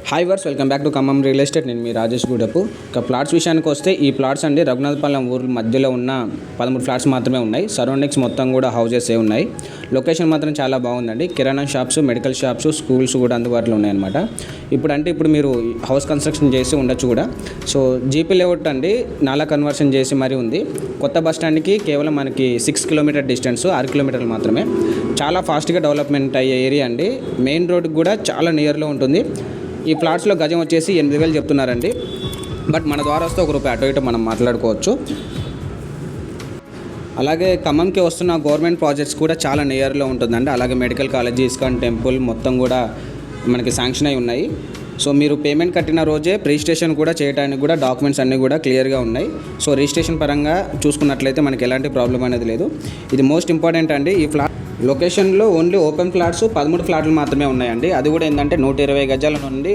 Hi viewers, welcome back to Khammam real estate. నేను మీ రాజేష్ గూడపు. ఇక ప్లాట్స్ విషయానికి వస్తే ఈ ప్లాట్స్ అండి రఘునాథపాలెం ఊరు మధ్యలో ఉన్న 13 ఫ్లాట్స్ మాత్రమే ఉన్నాయి. సరౌండింగ్స్ మొత్తం కూడా హౌజెస్ ఉన్నాయి. లొకేషన్ మాత్రం చాలా బాగుందండి. కిరాణా షాప్స్, మెడికల్ షాప్స్, స్కూల్స్ కూడా అందుబాటులో ఉన్నాయన్నమాట. ఇప్పుడు మీరు హౌస్ కన్స్ట్రక్షన్ చేసి ఉండొచ్చు కూడా. సో జీపీ లేఅవుట్ అండి, నాలా కన్వర్షన్ చేసి మరీ ఉంది. కొత్త బస్ స్టాండ్కి కేవలం మనకి 6 కిలోమీటర్ డిస్టెన్స్, 6 కిలోమీటర్లు మాత్రమే. చాలా ఫాస్ట్గా డెవలప్మెంట్ అయ్యే ఏరియా అండి. మెయిన్ రోడ్కి కూడా చాలా నియర్లో ఉంటుంది. ఈ ప్లాట్స్లో గజం వచ్చేసి 8,000 చెప్తున్నారండి. బట్ మన ద్వారా వస్తే ₹1 అటు ఇటు మనం మాట్లాడుకోవచ్చు. అలాగే ఖమ్మంకి వస్తున్న గవర్నమెంట్ ప్రాజెక్ట్స్ కూడా చాలా నియర్లో ఉంటుందండి. అలాగే మెడికల్ కాలేజ్, ఇస్కాన్ టెంపుల్ మొత్తం కూడా మనకి శాంక్షన్ అయి ఉన్నాయి. సో మీరు పేమెంట్ కట్టిన రోజే రిజిస్ట్రేషన్ కూడా చేయడానికి కూడా డాక్యుమెంట్స్ అన్నీ కూడా క్లియర్గా ఉన్నాయి. సో రిజిస్ట్రేషన్ పరంగా చూసుకున్నట్లయితే మనకి ఎలాంటి ప్రాబ్లం అనేది లేదు. ఇది మోస్ట్ ఇంపార్టెంట్ అండి. ఈ ఫ్లాట్ లొకేషన్లో ఓన్లీ ఓపెన్ ఫ్లాట్స్ 13 ఫ్లాట్లు మాత్రమే ఉన్నాయండి. అది కూడా ఏంటంటే 120 గజాల నుండి